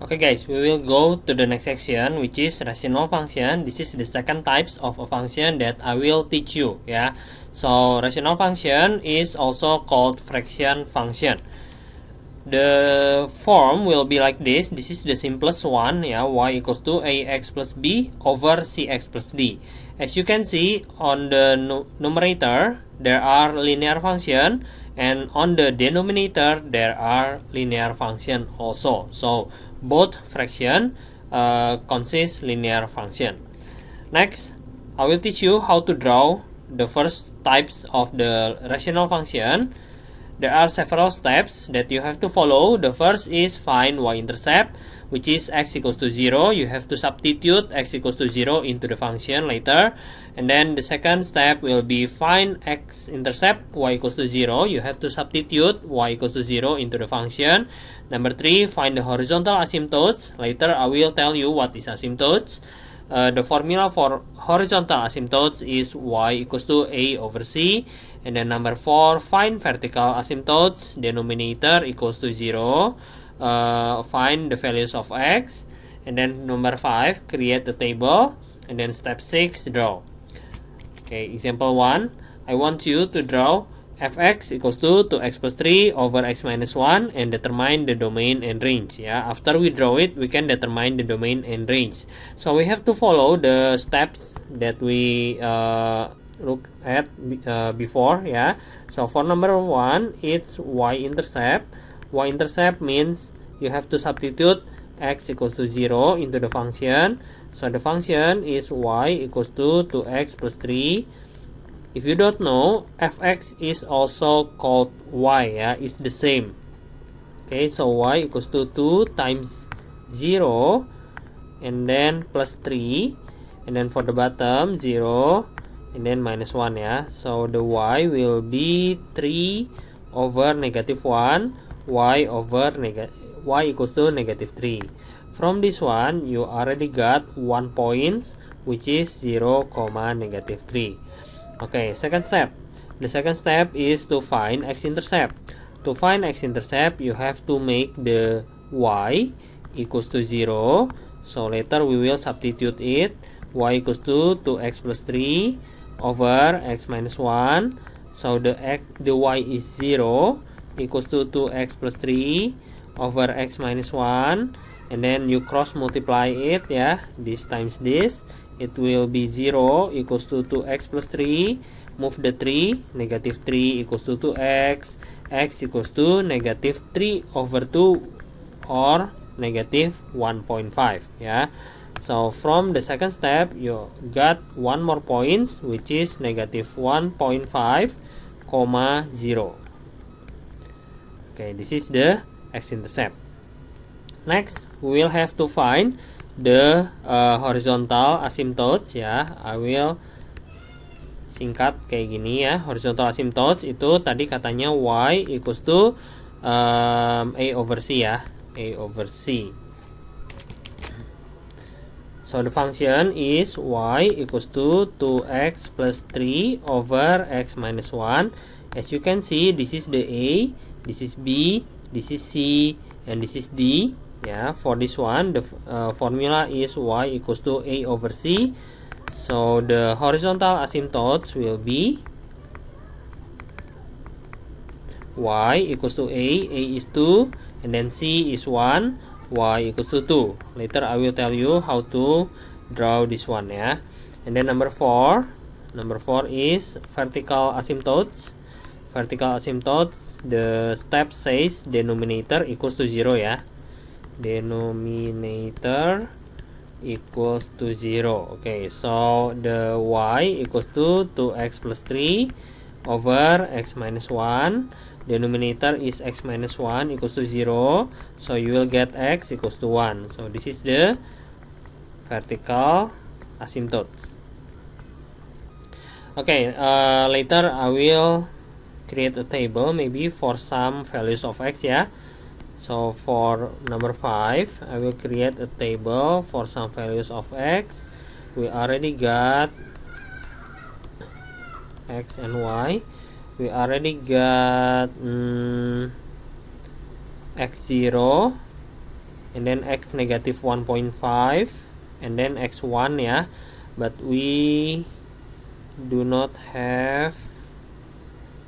Okay guys, we will go to the next section, which is rational function. This is the second types of a function that I will teach you. Yeah, so rational function is also called fraction function. The form will be like this. This is the simplest one, yeah, y equals to ax plus b over cx plus d. As you can see on the numerator there are linear function, and on the denominator there are linear function also. So both fraction consist linear function. Next, I will teach you how to draw the first types of the rational function. There are several steps that you have to follow. The first is find y-intercept, which is x equals to 0. You have to substitute x equals to 0 into the function later. And then the second step will be find x-intercept, y equals to 0. You have to substitute y equals to 0 into the function. Number 3, find the horizontal asymptotes. Later I will tell you what is asymptotes. The formula for horizontal asymptotes is y equals to a over c. And then number 4, find vertical asymptotes. Denominator equals to 0. Find the values of x. And then number 5, create the table. And then step 6, draw. Okay, example 1. I want you to draw fx equals to 2x plus 3 over x minus 1 and determine the domain and range. Yeah, after we draw it, we can determine the domain and range. So we have to follow the steps that we look at before. Yeah, so for number 1, it's y-intercept. Y-intercept means you have to substitute x equals to 0 into the function. So the function is y equals to 2x plus 3. If you don't know, fx is also called y, yeah, it's the same. Okay, so y equals to 2 times 0 and then plus 3, and then for the bottom 0 and then minus 1, yeah. So the y will be 3 over negative 1, y equals to negative 3. From this one, you already got 1 point, which is 0, negative 3. Okay, second step. The second step is to find x-intercept. To find x-intercept, you have to make the y equals to 0. So later we will substitute it. Y equals to 2x plus 3 over x minus 1. So the y is 0 equals to 2x plus 3 over x minus 1. And then you cross multiply it, yeah, this times this. It will be 0 equals to 2x plus 3. Move the 3. Negative 3 equals to 2x. X equals to negative 3 over 2 or negative 1.5. Yeah. So from the second step, you got one more points, which is negative 1.5, 0. Okay, this is the x-intercept. Next, we will have to find the horizontal asymptotes, ya. I will singkat kayak gini ya. Horizontal asymptotes itu tadi katanya y equals to a over c ya, a over c. So the function is y equals to 2x plus 3 over x minus 1. As you can see, this is the a, this is b, this is c, and this is d. Yeah, for this one, the formula is y equals to a over c. So the horizontal asymptotes will be y equals to a is 2, and then c is 1, y equals to 2. Later I will tell you how to draw this one, yeah. And then number 4 is vertical asymptotes. Vertical asymptotes, the step says denominator equals to 0, yeah. Denominator equals to 0. Okay, so the y equals to 2x plus 3 over x minus 1. Denominator is x minus 1 equals to 0. So you will get x equals to 1. So this is the vertical asymptotes. Okay, later I will create a table maybe for some values of x, yeah. So for number 5, I will create a table for some values of x. We already got x and y. We already got x0, and then x negative 1.5, and then x1 ya, but we do not have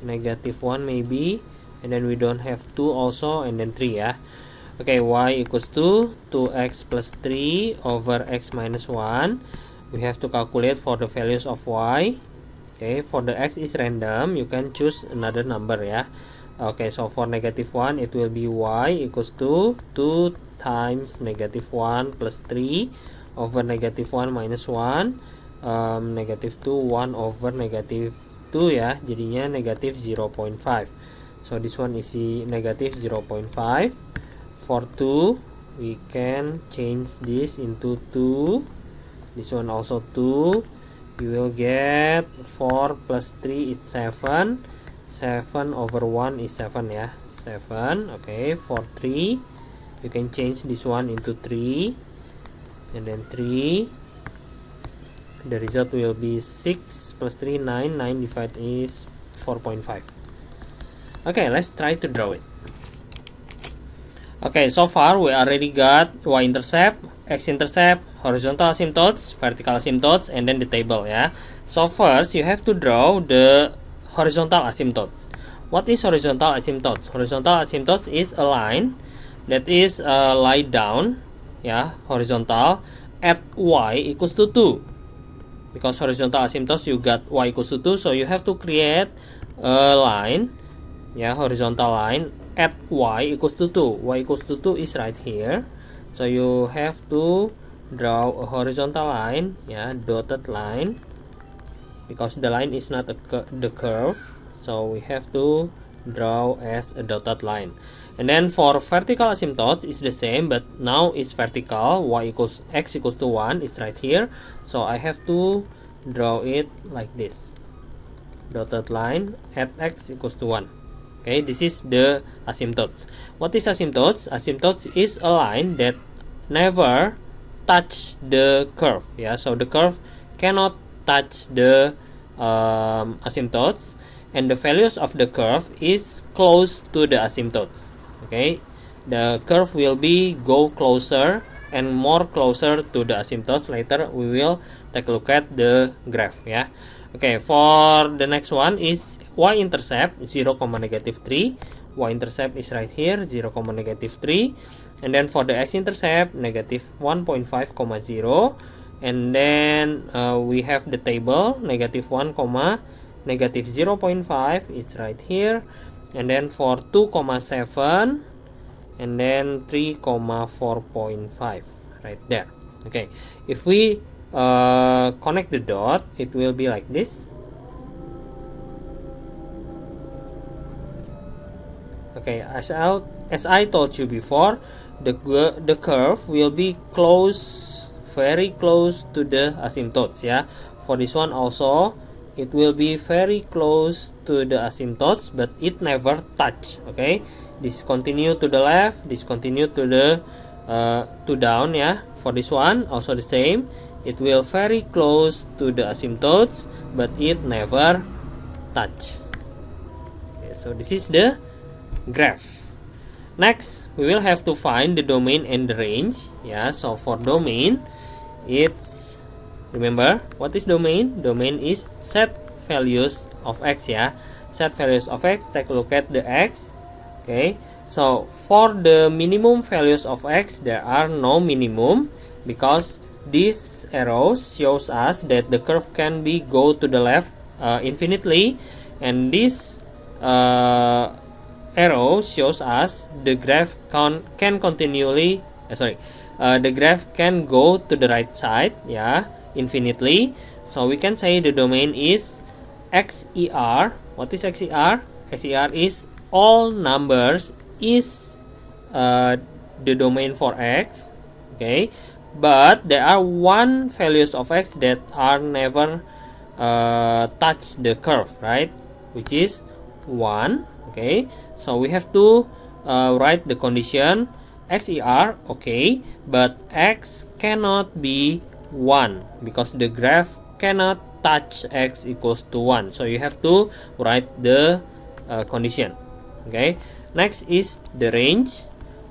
negative 1 maybe, and then we don't have 2 also, and then 3 ya. Okay, y equals to 2x plus 3 over x minus 1. We have to calculate for the values of y. Okay, for the x is random, you can choose another number ya. Okay, so for negative 1 it will be y equals to 2 times negative 1 plus 3 over negative 1 minus 1, negative 2 1 over negative 2 ya, jadinya negative 0.5. So this one is negative 0.5. For 2 we can change this into 2, this one also 2. You will get 4 plus 3 is 7. 7 over 1 is 7 ya, 7. Okay, for 3 you can change this one into 3, and then 3. The result will be 6 plus 3 9. 9 divided is 4.5. Okay, let's try to draw it. Okay, so far we already got y-intercept, x-intercept, horizontal asymptotes, vertical asymptotes, and then the table ya. So first you have to draw the horizontal asymptotes. What is horizontal asymptotes? Horizontal asymptotes is a line that is lie down ya, horizontal at y equals to 2. Because horizontal asymptotes you got y equals to 2, so you have to create a line ya, horizontal line at y equals to 2. Y equals to 2 is right here, so you have to draw a horizontal line ya, dotted line, because the line is not the curve, so we have to draw as a dotted line. And then for vertical asymptotes is the same, but now it's vertical. X equals to 1 is right here, so I have to draw it like this, dotted line at x equals to 1. Okay, this is the asymptotes. What is asymptotes? Asymptotes is a line that never touch the curve. Yeah, so the curve cannot touch the asymptotes, and the values of the curve is close to the asymptotes. Okay, the curve will be go closer and more closer to the asymptotes. Later we will take a look at the graph. Yeah. Okay, for the next one is y-intercept 0, negative 3. Y-intercept is right here, 0, negative 3. And then for the x-intercept, negative 1.5, 0. And then we have the table, negative 1, negative 0.5. It's right here. And then for 2, 7. And then 3, 4.5. Right there. Okay, if we connect the dot, it will be like this. Okay, as I told you before, the curve will be close, very close to the asymptotes. Yeah, for this one also it will be very close to the asymptotes, but it never touch. Okay, this continue to the left, this continue to the to down. Yeah, for this one also the same. It will very close to the asymptotes, but it never touch. Okay, so this is the graph. Next, we will have to find the domain and the range. Yeah, so for domain, it's, remember what is domain? Domain is set values of x. Yeah, set values of x. Take a look at the x. Okay, so for the minimum values of x, there are no minimum, because this arrow shows us that the curve can be go to the left infinitely, and this arrow shows us the graph can continually the graph can go to the right side, yeah, infinitely. So we can say the domain is XER. What is XER? XER is all numbers is the domain for x. Okay, but there are one values of x that are never touch the curve, right, which is 1. Okay, so we have to write the condition XER. Okay, but x cannot be 1 because the graph cannot touch x equals to 1, so you have to write the condition. Okay, next is the range.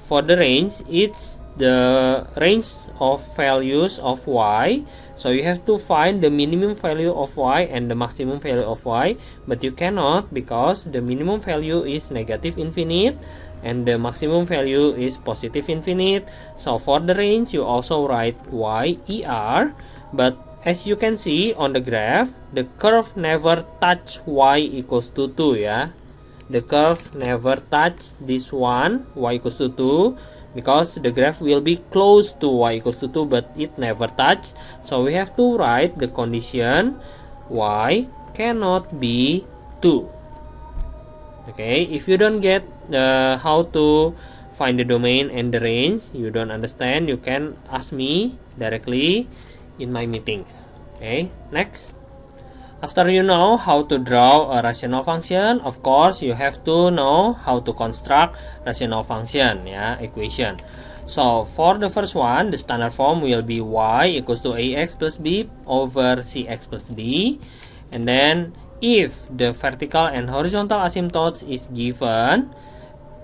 For the range, it's the range of values of y. So you have to find the minimum value of y and the maximum value of y, but you cannot because the minimum value is negative infinite and the maximum value is positive infinite. So for the range you also write y er, but as you can see on the graph, the curve never touch y equals to 2 ya. The curve never touch this one, y equals to 2, because the graph will be close to y equals to 2, but it never touch. So we have to write the condition y cannot be 2. Okay, if you don't get how to find the domain and the range, you don't understand, you can ask me directly in my meetings. Okay, next. After you know how to draw a rational function, of course you have to know how to construct rational function, equation. So for the first one, the standard form will be y equals to ax plus b over cx plus d. And then if the vertical and horizontal asymptotes is given,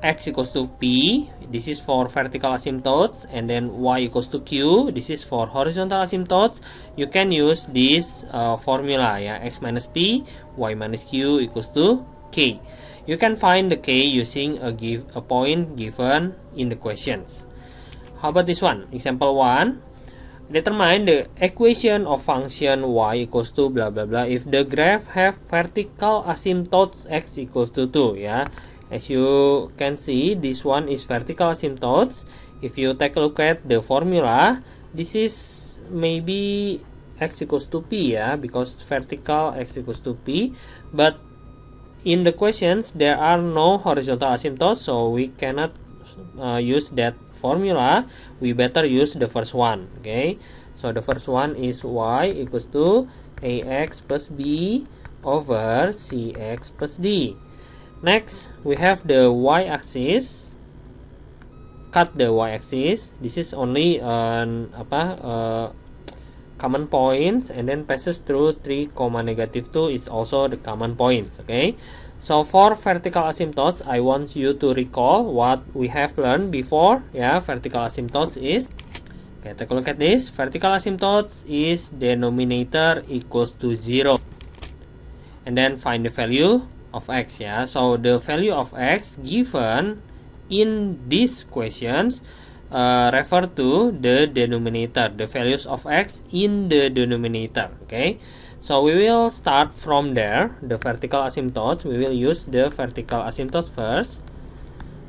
x equals to p, this is for vertical asymptotes, and then y equals to q, this is for horizontal asymptotes, you can use this formula, x minus p, y minus q equals to k. You can find the k using a point given in the questions. How about this one? Example 1. Determine the equation of function y equals to blah blah blah if the graph have vertical asymptotes x equals to 2, As you can see, this one is vertical asymptotes. If you take a look at the formula, this is maybe x equals to p, because vertical x equals to p. But in the questions, there are no horizontal asymptotes, so we cannot use that formula. We better use the first one, okay? So the first one is y equals to ax plus b over cx plus d. Next, we have the y-axis. Cut the y-axis. This is only an common points, and then passes through 3, negative 2 is also the common points. Okay. So for vertical asymptotes, I want you to recall what we have learned before. Vertical asymptotes is. Okay, take a look at this. Vertical asymptotes is denominator equals to 0, and then find the value of x, So the value of x given in these questions refer to the denominator, the values of x in the denominator. Okay, so we will start from there. The vertical asymptote, we will use the vertical asymptote first.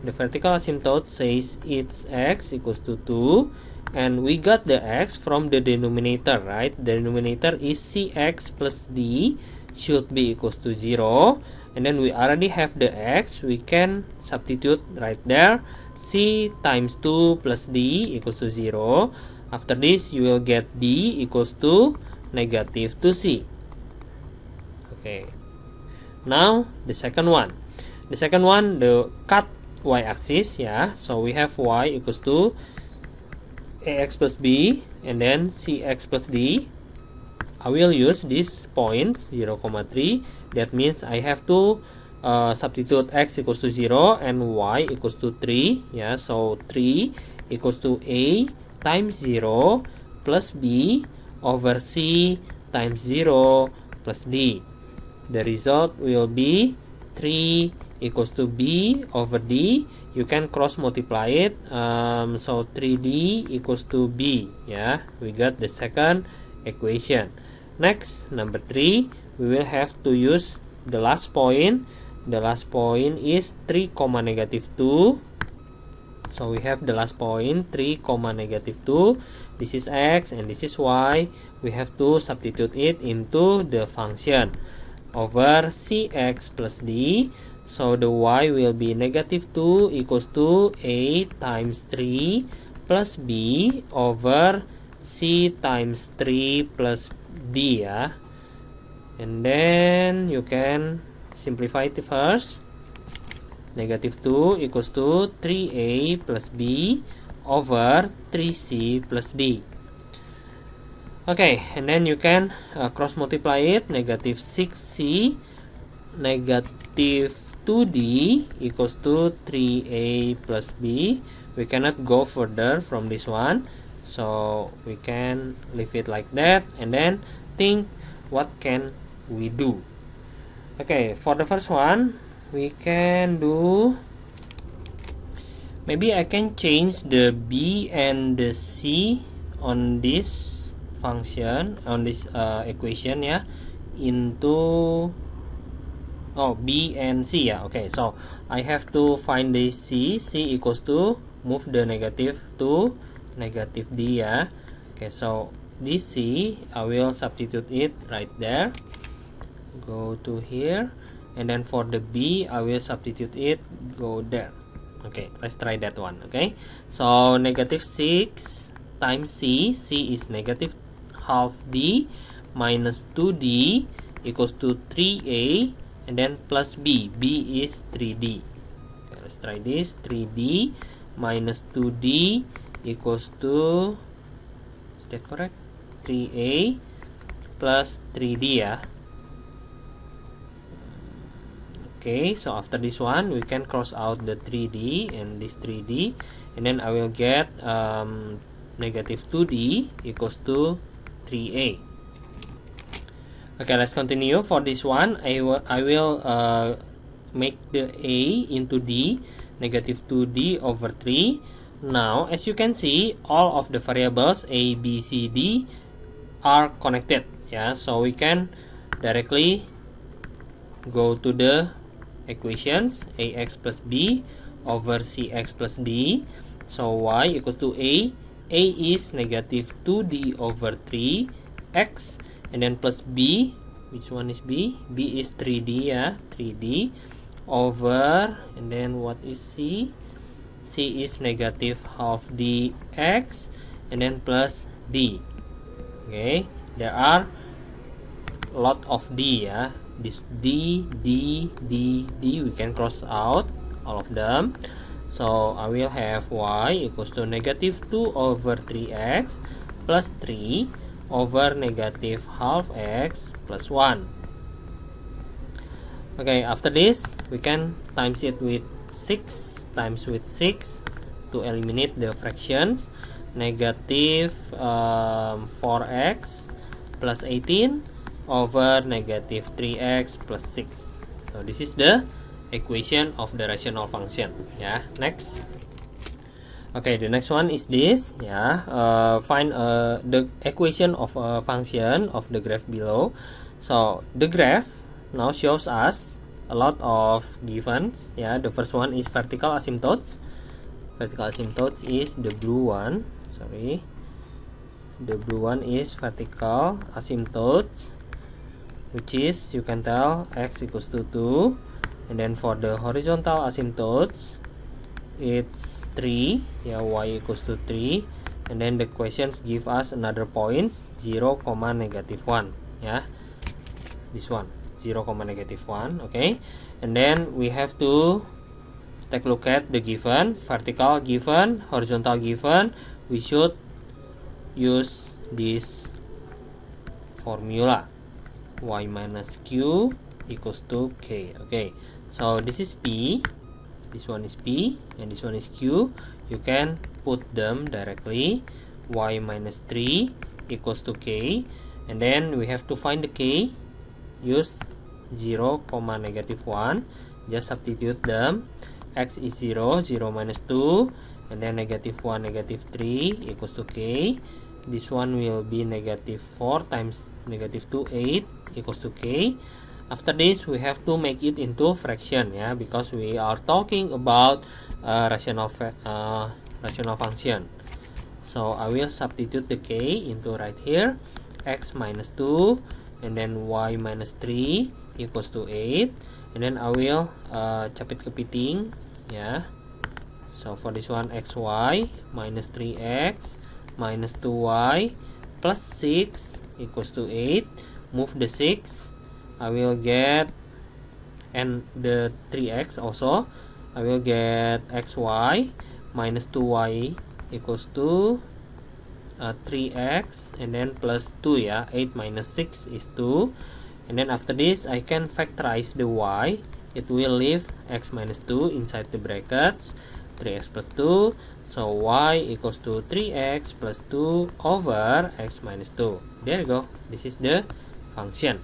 The vertical asymptote says it's x equals to 2, and we got the x from the denominator, right? The denominator is cx plus d should be equals to 0. And then we already have the x, we can substitute right there. C times 2 plus d equals to 0. After this, you will get d equals to negative 2c. Okay. Now, the second one. The second one, the cut y-axis, So we have y equals to ax plus b, and then cx plus d. I will use this point 0, 3. That means I have to substitute x equals to 0 and y equals to 3. So 3 equals to a times 0 plus b over c times 0 plus d. The result will be 3 equals to b over d. You can cross multiply it. So 3d equals to b. We got the second equation. Next, number 3, we will have to use the last point. The last point is 3, negative 2. So we have the last point 3, negative 2. This is x and this is y. We have to substitute it into the function over cx plus d. So the y will be negative 2 equals to a times 3 plus b over c times 3 plus d, and then you can simplify it first. Negative 2 equals to 3a plus b over 3c plus d. Okay, and then you can cross multiply it. Negative 6c negative 2d equals to 3a plus b we cannot go further from this one, so we can leave it like that and then think what can we do. Okay, for the first one we can do, maybe I can change the b and the c on this function, on this equation ya, into b and c ya. Okay, so I have to find the c equals to, move the negative to negative d ya. Okay, so this c I will substitute it right there, go to here, and then for the b I will substitute it, go there. Okay, let's try that one. Okay, so negative 6 times c is negative half d minus 2d equals to 3a, and then plus b is 3d. Okay, let's try this. 3d minus 2d equals to, is that correct? 3a plus 3d ya. Okay, so after this one we can cross out the 3d and this 3d, and then I will get negative 2d equals to 3a. Okay, let's continue. For this one I will make the a into d, negative 2d over 3. Now as you can see, all of the variables a, b, c, d are connected yeah, so we can directly go to the equations, ax plus b over cx plus d. So y equals to a is negative 2d over 3x, and then plus b, which one is b? B is 3d ya, 3d over, and then what is c? C is negative half dx, and then plus d. Okay, there are a lot of d ya. This d, we can cross out all of them. So I will have y equals to negative 2 over 3x plus 3 over negative half x plus 1. Okay, after this we can times it with 6 times with 6 to eliminate the fractions. Negative 4x plus 18 over negative 3x plus 6. So this is the equation of the rational function. Yeah, next. Okay, the next one is this. Yeah, find the equation of a function of the graph below. So the graph now shows us a lot of givens. Yeah, the first one is vertical asymptotes. Vertical asymptotes is the blue one. Sorry, the blue one is vertical asymptotes, which is, you can tell, x equals to 2, and then for the horizontal asymptotes it's 3, yeah, y equals to 3, and then the questions give us another points 0, negative 1, yeah, this one 0, negative 1. Okay, and then we have to take a look at the given, vertical given, horizontal given. We should use this formula, y minus q equals to k. Okay, so this is p, this one is p, and this one is q. You can put them directly. Y minus 3 equals to k, and then we have to find the k. Use 0, negative 1, just substitute them. X is 0, 0 minus 2, and then negative 1, negative 3 equals to k. This one will be negative 4 times negative 2, 8 equals to k. After this we have to make it into fraction, yeah, because we are talking about rational function. So I will substitute the k into right here, x minus 2, and then y minus 3 equals to 8, and then I will capit kepiting, yeah. So for this one, xy minus 3x minus 2y plus 6 equals to 8. Move the 6, I will get, and the 3x also, I will get xy minus 2y equals to 3x, and then plus 2, yeah, 8 minus 6 is 2, and then after this I can factorize the y. It will leave x minus 2 inside the brackets, 3x plus 2 So y equals to 3x plus 2 over x minus 2. There you go. This is the function.